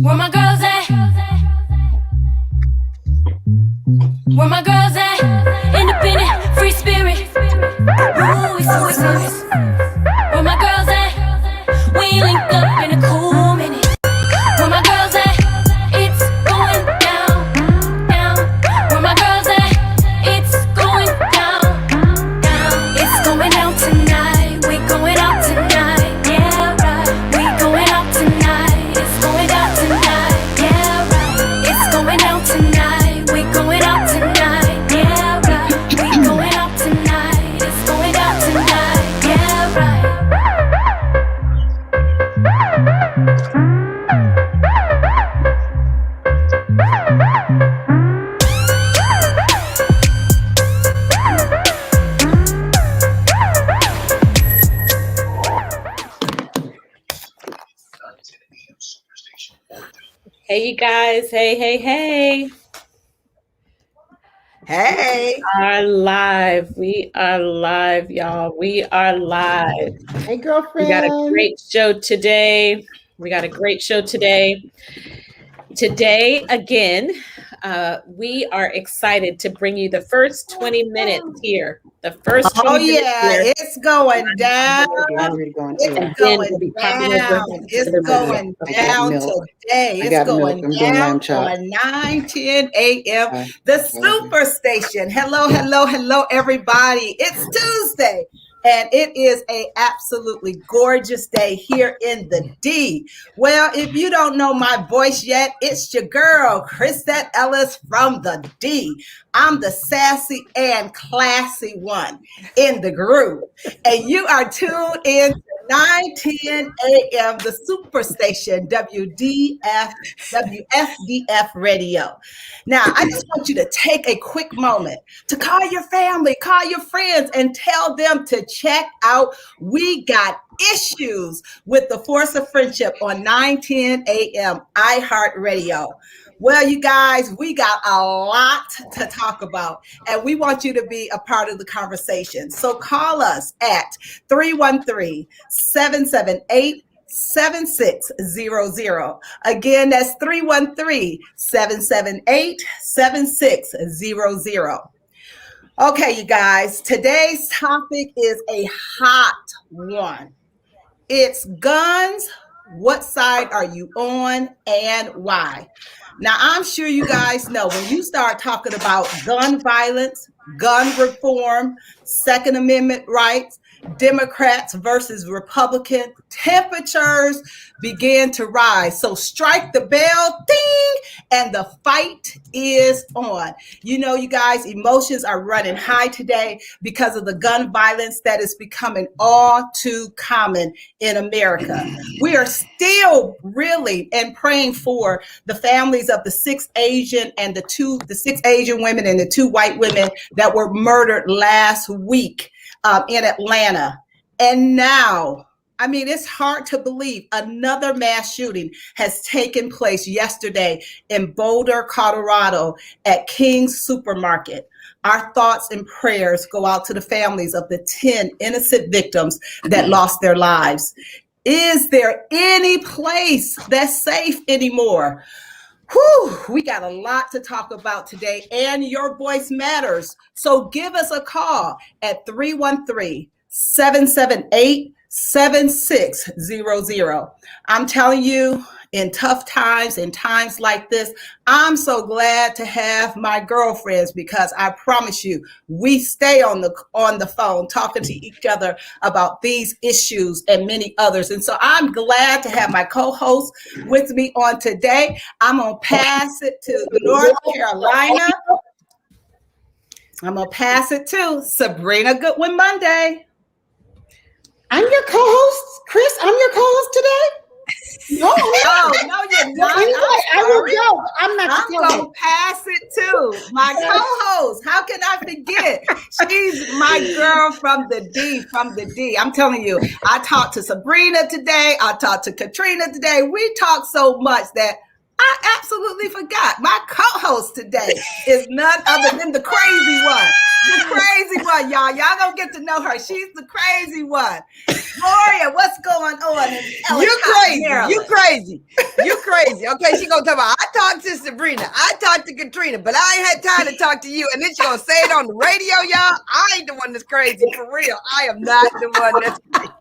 Where my girls at? Where my girls at? Independent, free spirit. Ooh, we so serious. Where my girls at? We link up in a cool minute. Where my girls at? It's going down, down. Where my girls at? It's going down, down. It's going down tonight. We going out tonight. Yeah, right. We going out tonight. It's going down tonight. Yeah, right. It's going down tonight. We going out tonight. Yeah, right. We going out tonight. It's going down tonight. Yeah, right. Hey, you guys. Hey. Hey. We are live, y'all. We are live. Hey, girlfriend. We got a great show today. Today, again, we are excited to bring you the first 20 minutes here. The first 20 minutes here. It's going down. It's going down today. It's going down on 9:10 a.m. The Superstation. Hello, everybody. It's Tuesday. And it is a absolutely gorgeous day here in the D. Well, if you don't know my voice yet, it's your girl, Chrisette Ellis from the D. I'm the sassy and classy one in the group. And you are tuned in to 9:10 a.m., the Superstation, WFDF Radio. Now, I just want you to take a quick moment to call your family, call your friends, and tell them to check out We Got Issues with the Force of Friendship on 9:10 a.m. iHeartRadio. Well, you guys, we got a lot to talk about, and we want you to be a part of the conversation. So call us at 313-778-7600. Again, that's 313-778-7600. Okay, you guys, today's topic is a hot one. It's guns. What side are you on and why? Now, I'm sure you guys know when you start talking about gun violence, gun reform, Second Amendment rights, Democrats versus Republicans, temperatures begin to rise. So strike the bell, ding, and the fight is on. You know, you guys, emotions are running high today because of the gun violence that is becoming all too common in America. We are still really and praying for the families of the 6 Asian and the 6 Asian women and the 2 white women that were murdered last week in Atlanta. And now, I mean, it's hard to believe another mass shooting has taken place yesterday in Boulder, Colorado at King's Supermarket. Our thoughts and prayers go out to the families of the 10 innocent victims that lost their lives. Is there any place that's safe anymore? Whew, we got a lot to talk about today, and your voice matters. So give us a call at 313-778-7600. I'm telling you, in tough times, in times like this, I'm so glad to have my girlfriends, because I promise you, we stay on the phone talking to each other about these issues and many others. And so I'm glad to have my co-host with me on today. I'm going to pass it to North Carolina. I'm going to pass it to Sabrina Goodwin Monday. I'm your co-host, Chris. I'm your co-host today. No, you're not. I will go. I'm going to pass it to my co-host. How can I forget? She's my girl from the D. I'm telling you, I talked to Sabrina today. I talked to Katrina today. We talked so much that I absolutely forgot. My co-host today is none other than the crazy one. The crazy one, y'all. Y'all gonna get to know her. She's the crazy one. Gloria, what's going on? You're crazy. You Maryland. crazy. You crazy. Okay, she gonna talk about, I talked to Sabrina. I talked to Katrina, but I ain't had time to talk to you. And then she gonna say it on the radio, y'all. I ain't the one that's crazy, for real. I am not the one that's crazy.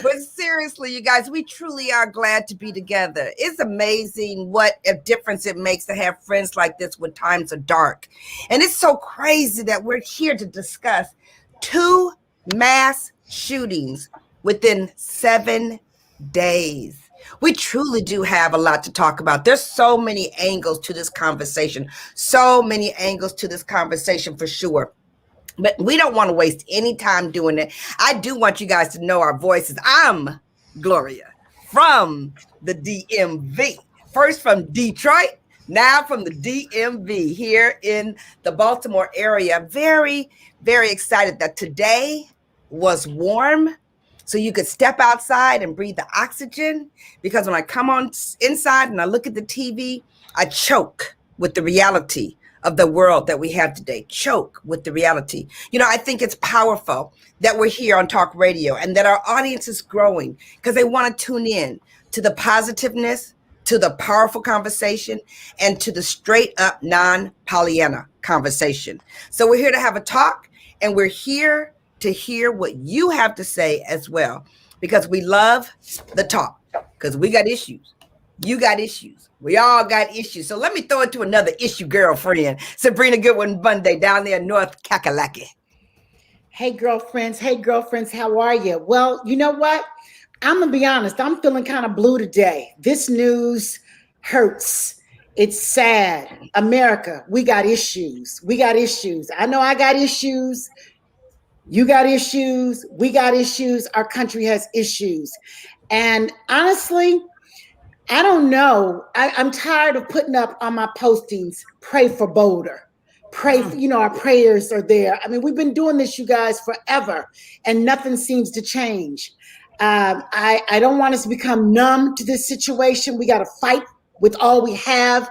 But seriously, you guys, we truly are glad to be together. It's amazing what a difference it makes to have friends like this when times are dark. And it's so crazy that we're here to discuss 2 mass shootings within 7 days. We truly do have a lot to talk about. There's so many angles to this conversation, for sure. But we don't want to waste any time doing it. I do want you guys to know our voices. I'm Gloria from the DMV. First from Detroit, now from the DMV here in the Baltimore area. Very, very excited that today was warm, so you could step outside and breathe the oxygen. Because when I come on inside and I look at the TV, I choke with the reality of the world that we have today. Choke with the reality. You know, I think it's powerful that we're here on Talk Radio and that our audience is growing because they want to tune in to the positiveness, to the powerful conversation, and to the straight up non-Pollyanna conversation. So we're here to have a talk, and we're here to hear what you have to say as well, because we love the talk, because we got issues. You got issues. We all got issues. So let me throw it to another issue girlfriend, Sabrina Goodwin Bunday, down there in North Kakalaki. Hey, girlfriends. How are you? Well, you know what? I'm going to be honest. I'm feeling kind of blue today. This news hurts. It's sad. America, we got issues. I know I got issues. You got issues. We got issues. Our country has issues. And honestly, I don't know. I'm tired of putting up on my postings, pray for Boulder. Pray for, our prayers are there. I mean, we've been doing this, you guys, forever, and nothing seems to change. I don't want us to become numb to this situation. We got to fight with all we have.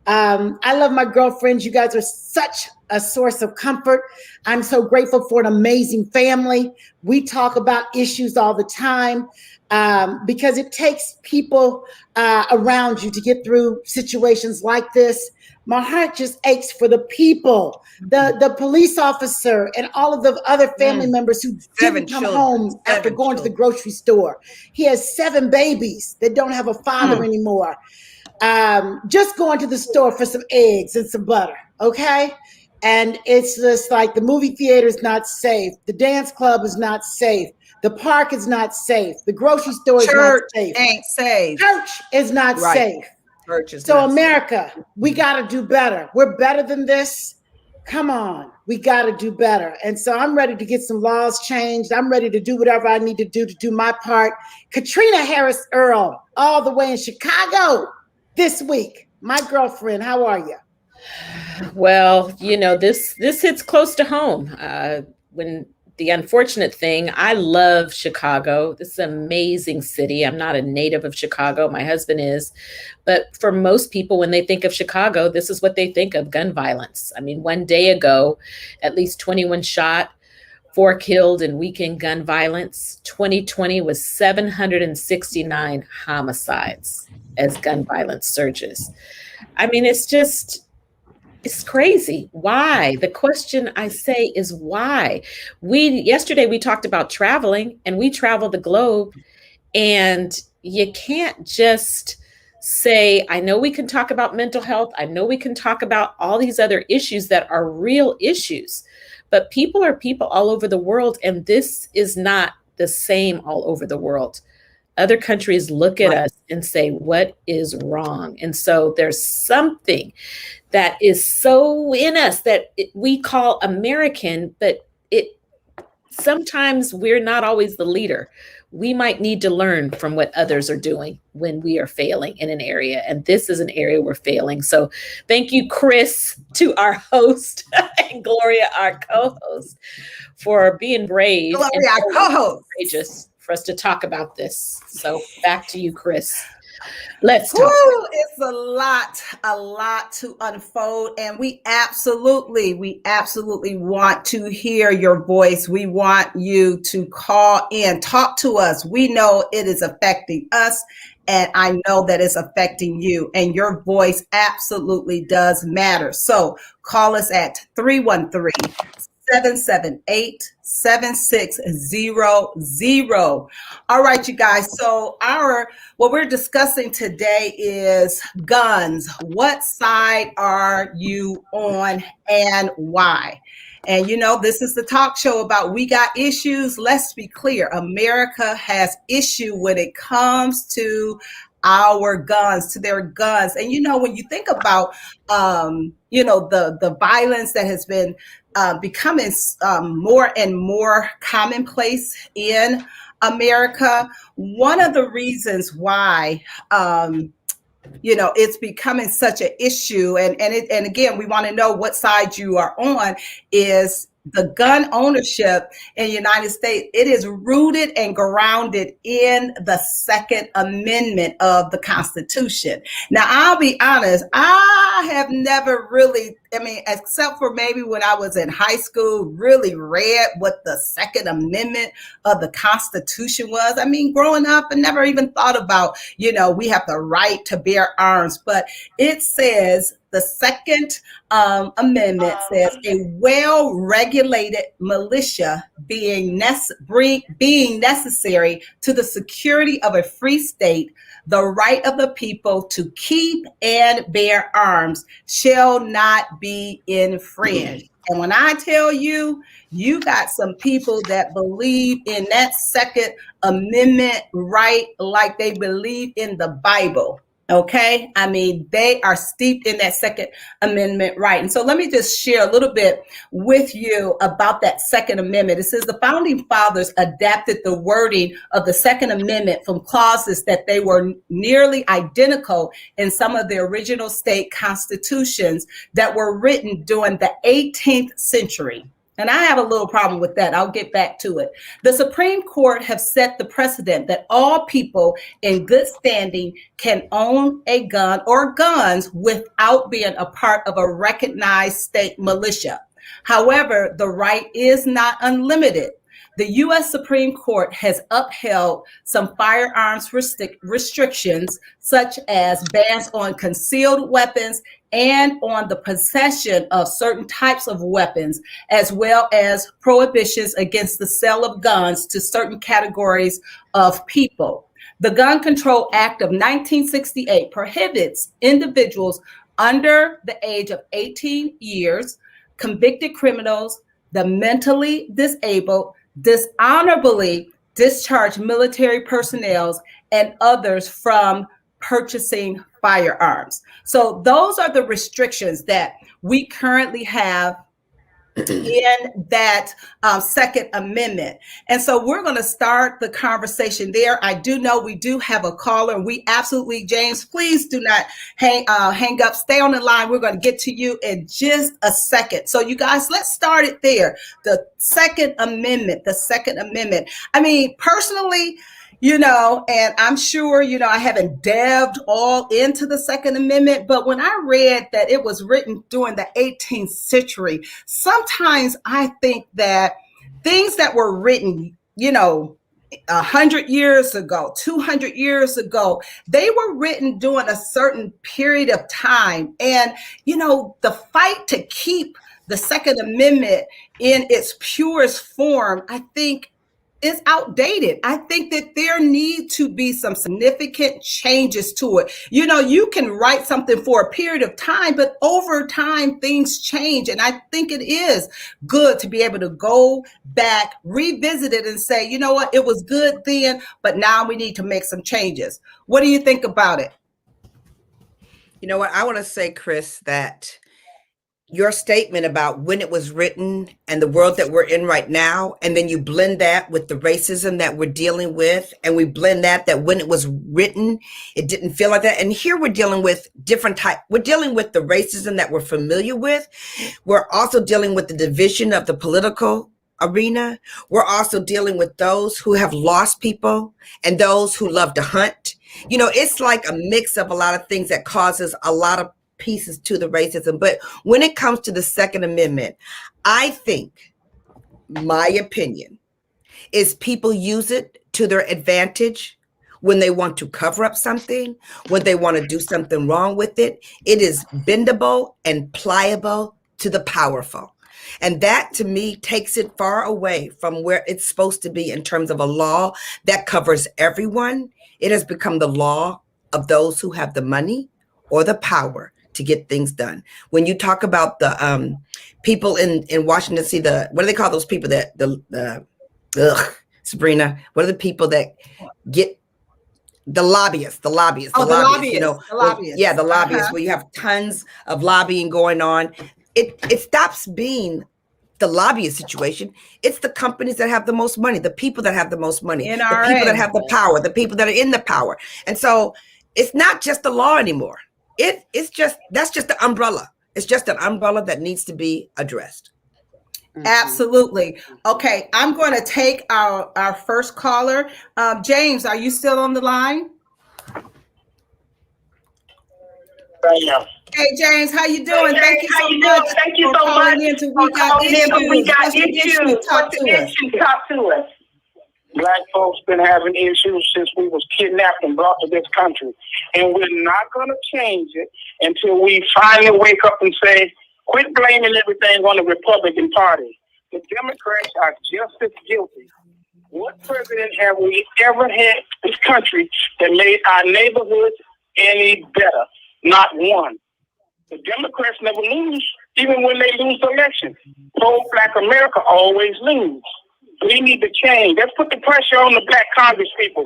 I love my girlfriends. You guys are such a source of comfort. I'm so grateful for an amazing family. We talk about issues all the time. Because it takes people around you to get through situations like this. My heart just aches for the people, the police officer, and all of the other family members who didn't come home after going to the grocery store. He has 7 babies that don't have a father anymore. Just going to the store for some eggs and some butter, okay? And it's just like the movie theater is not safe. The dance club is not safe. The park is not safe. The grocery store is not safe. Church ain't safe. Church is not safe. Church is so not America, we got to do better. We're better than this. Come on. We got to do better. And so I'm ready to get some laws changed. I'm ready to do whatever I need to do my part. Katrina Harris Earl, all the way in Chicago this week. My girlfriend, how are you? Well, this hits close to home. When the unfortunate thing, I love Chicago. This is an amazing city. I'm not a native of Chicago. My husband is. But for most people, when they think of Chicago, this is what they think of: gun violence. I mean, one day ago, at least 21 shot, 4 killed in weekend gun violence. 2020 was 769 homicides as gun violence surges. I mean, it's crazy. Why? The question I say is why? Yesterday we talked about traveling, and we travel the globe, and you can't just say, I know we can talk about mental health. I know we can talk about all these other issues that are real issues, but people are people all over the world, and this is not the same all over the world. Other countries look at us and say, what is wrong? And so there's something that is so in us that we call American, but sometimes we're not always the leader. We might need to learn from what others are doing when we are failing in an area. And this is an area we're failing. So thank you, Chris, to our host, and Gloria, our co-host, for being brave. Gloria, our co-host. Courageous for us to talk about this. So back to you, Chris. Let's talk. Woo, it's a lot to unfold, and we absolutely want to hear your voice. We want you to call in, talk to us. We know it is affecting us and I know that it's affecting you, and your voice absolutely does matter. So call us at 313-778-7600. All right, you guys. So what we're discussing today is guns. What side are you on and why? And this is the talk show about we got issues. Let's be clear. America has issue when it comes to our guns, to their guns. And when you think about the violence that has been becoming more and more commonplace in America, one of the reasons why it's becoming such an issue, and again, we want to know what side you are on, is the gun ownership in the United States. It is rooted and grounded in the Second Amendment of the Constitution. Now, I'll be honest, I have never really, except for maybe when I was in high school, really read what the Second Amendment of the Constitution was. Growing up, I never even thought about, we have the right to bear arms, but it says, the Second Amendment says a well-regulated militia being necessary to the security of a free state, the right of the people to keep and bear arms shall not be infringed. And when I tell you, you got some people that believe in that Second Amendment right like they believe in the Bible. Okay. They are steeped in that Second Amendment right. And so let me just share a little bit with you about that Second Amendment. It says the founding fathers adapted the wording of the Second Amendment from clauses that they were nearly identical in some of the original state constitutions that were written during the 18th century. And I have a little problem with that. I'll get back to it. The Supreme Court have set the precedent that all people in good standing can own a gun or guns without being a part of a recognized state militia. However, the right is not unlimited. The U.S. Supreme Court has upheld some firearms restrictions, such as bans on concealed weapons and on the possession of certain types of weapons, as well as prohibitions against the sale of guns to certain categories of people. The Gun Control Act of 1968 prohibits individuals under the age of 18 years, convicted criminals, the mentally disabled, dishonorably discharged military personnel, and others from purchasing firearms. So those are the restrictions that we currently have in that Second Amendment. And so we're going to start the conversation there. I do know we do have a caller, and we absolutely, James, please do not hang up. Stay on the line. We're going to get to you in just a second. So you guys, let's start it there. The Second Amendment, personally, and I'm sure, I haven't delved all into the Second Amendment, but when I read that it was written during the 18th century, sometimes I think that things that were written, 100 years ago, 200 years ago, they were written during a certain period of time. And, the fight to keep the Second Amendment in its purest form, I think, is outdated. I think that there need to be some significant changes to it. You can write something for a period of time, but over time things change. And I think it is good to be able to go back, revisit it and say, you know what, it was good then, but now we need to make some changes. What do you think about it? You know what? I want to say, Chris, that your statement about when it was written and the world that we're in right now, and then you blend that with the racism that we're dealing with, and we blend that when it was written, it didn't feel like that. And here we're dealing with we're dealing with the racism that we're familiar with. We're also dealing with the division of the political arena. We're also dealing with those who have lost people and those who love to hunt. It's like a mix of a lot of things that causes a lot of pieces to the racism. But when it comes to the Second Amendment, I think, my opinion, is people use it to their advantage when they want to cover up something, when they want to do something wrong with it. It is bendable and pliable to the powerful. And that, to me, takes it far away from where it's supposed to be in terms of a law that covers everyone. It has become the law of those who have the money or the power to get things done. When you talk about the people in Washington, D.C., what do they call those people that Sabrina, what are the people that get the lobbyists, Oh, the lobbyists, you know, the lobbyists. yeah, the lobbyists, where you have tons of lobbying going on. It stops being the lobbyist situation. It's the companies that have the most money, the people that have the most money, the people that have the power, the people that are in the power. And so it's not just the law anymore. That's just the umbrella. It's just an umbrella that needs to be addressed. Absolutely. Okay, I'm going to take our first caller. James, are you still on the line? Hey, James, how you doing? Thank you so much. Thank you for so calling much in to for calling in to We Got What's the issue? Issues. Talk What's to the us. issue? Talk to us. Black folks been having issues since we was kidnapped and brought to this country. And we're not going to change it until we finally wake up and say, quit blaming everything on the Republican Party. The Democrats are just as guilty. What president have we ever had in this country that made our neighborhoods any better? Not one. The Democrats never lose, even when they lose the election. Pro-Black America always lose. We need to change. Let's put the pressure on the Black Congress people.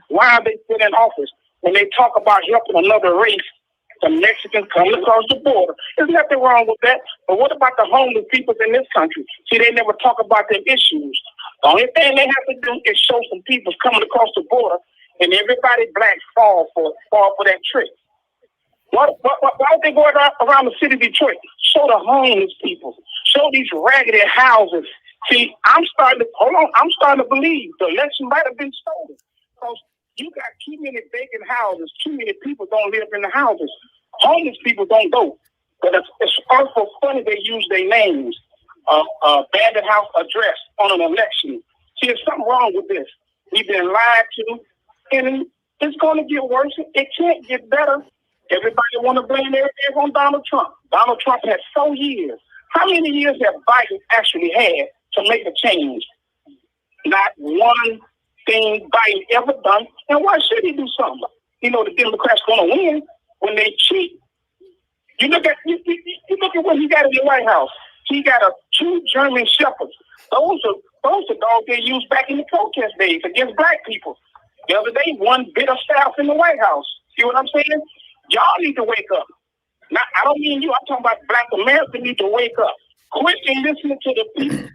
Why are they still in office? When they talk about helping another race, the Mexicans coming across the border. There's nothing wrong with that. But what about the homeless people in this country? See, they never talk about their issues. The only thing they have to do is show some people coming across the border, and everybody Black fall for that trick. Why don't they go around the city of Detroit? Show the homeless people. Show these raggedy houses. See, I'm starting to believe the election might have been stolen. Because you got too many vacant houses. Too many people don't live in the houses. Homeless people don't vote. But it's also funny they use their names. Abandoned house address on an election. See, there's something wrong with this. We've been lied to, and it's going to get worse. It can't get better. Everybody want to blame everything on Donald Trump. Donald Trump had 4 years. How many years have Biden actually had to make a change? Not one thing Biden ever done. And why should he do something? You know the Democrats going to win when they cheat. You look at what he got in the White House. He got 2 German shepherds. Those are dogs they used back in the protest days against Black people. The other day, one bit of staff in the White House. See what I'm saying? Y'all need to wake up. Now, I don't mean you. I'm talking about Black America need to wake up. Quit and listening to the people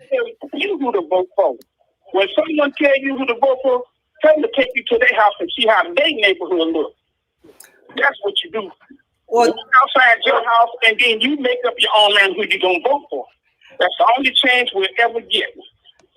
tell you who to vote for. When someone tell you who to vote for, tell them to take you to their house and see how their neighborhood look. That's what you do. Walk outside your house, and then you make up your own man who you're going to vote for. That's the only change we'll ever get.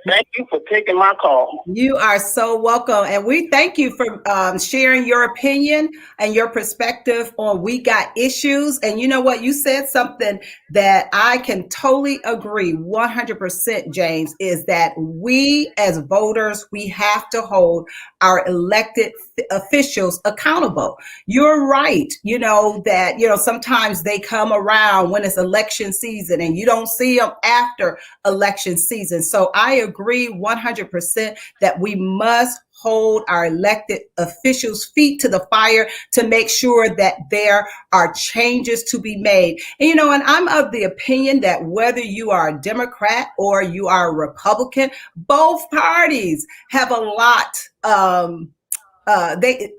Thank you for taking my call. You are so welcome. And we thank you for sharing your opinion and your perspective on We Got Issues. And you know what? You said something that I can totally agree 100%, James, is that we as voters, we have to hold our elected officials accountable. You're right. You know, that, you know, sometimes they come around when it's election season and you don't see them after election season. So I agree 100% that we must hold our elected officials' feet to the fire to make sure that there are changes to be made. And, you know, and I'm of the opinion that whether you are a Democrat or you are a Republican, both parties have a lot,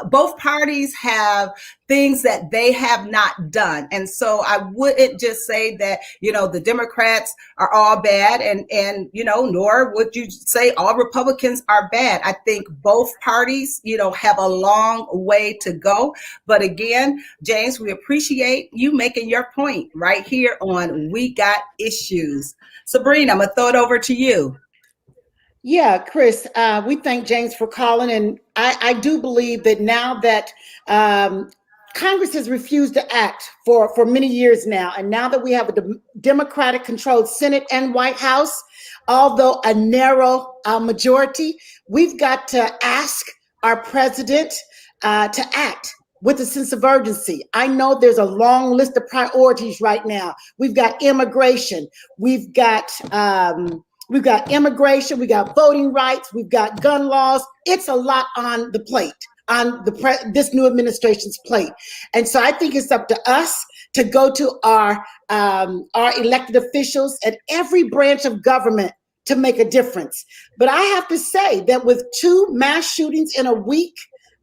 both parties have things that they have not done. And so I wouldn't just say that, you know, the Democrats are all bad and, you know, nor would you say all Republicans are bad. I think both parties, you know, have a long way to go. But again, James, we appreciate you making your point right here on We Got Issues. Sabrina, I'm going to throw it over to you. Yeah, Chris, we thank James for calling. And I do believe that now that Congress has refused to act for many years now, and now that we have a Democratic controlled Senate and White House, although a narrow majority, we've got to ask our president to act with a sense of urgency. I know there's a long list of priorities right now. We've got immigration. We've got immigration. We got voting rights. We've got gun laws. It's a lot on the plate, on this new administration's plate. And so I think it's up to us to go to our elected officials at every branch of government to make a difference. But I have to say that with 2 mass shootings in a week,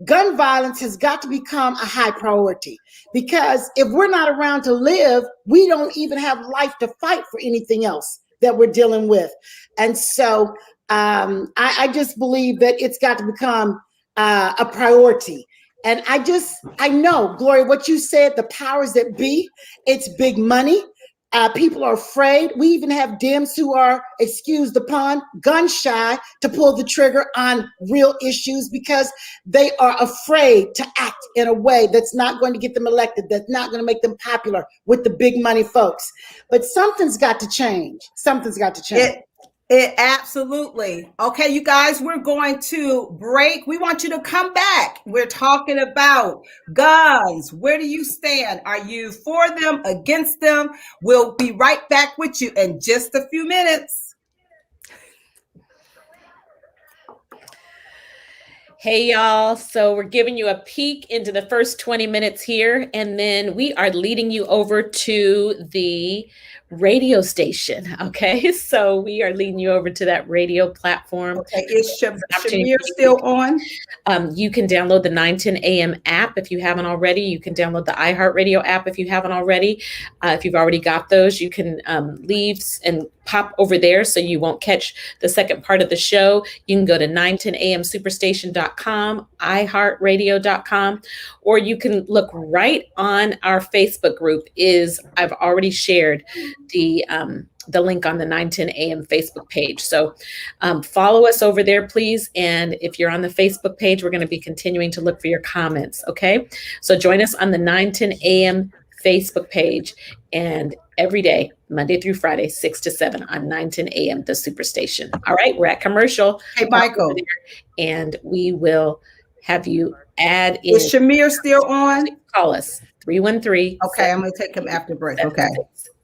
gun violence has got to become a high priority, because if we're not around to live, we don't even have life to fight for anything else that we're dealing with. And so I just believe that it's got to become a priority. And I know, Gloria, what you said, the powers that be, it's big money. People are afraid. We even have Dems who are, excused upon, gun shy to pull the trigger on real issues because they are afraid to act in a way that's not going to get them elected, that's not going to make them popular with the big money folks. But something's got to change. Something's got to change. It absolutely. Okay, you guys, we're going to break. We want you to come back. We're talking about guns. Where do you stand? Are you for them, against them? We'll be right back with you in just a few minutes. Hey, y'all. So we're giving you a peek into the first 20 minutes here, and then we are leading you over to the radio station. Okay, so we are leading you over to that radio platform. Okay, is Shamir still on? You can download the 910 AM app if you haven't already. You can download the iHeartRadio app if you haven't already. If you've already got those, you can leave and pop over there so you won't catch the second part of the show. You can go to 910amsuperstation.com, iHeartRadio.com, or you can look right on our Facebook group. I've already shared the link on the 910 AM Facebook page. So follow us over there, please. And if you're on the Facebook page, we're going to be continuing to look for your comments. Okay. So join us on the 910 AM Facebook page, and every day, Monday through Friday, 6 to 7 on 910 AM, the Superstation. All right. We're at commercial. Hey, Michael. And we will have you add in. Is Shamir still on? Call us 313. Okay. I'm going to take him after break. Okay.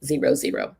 00.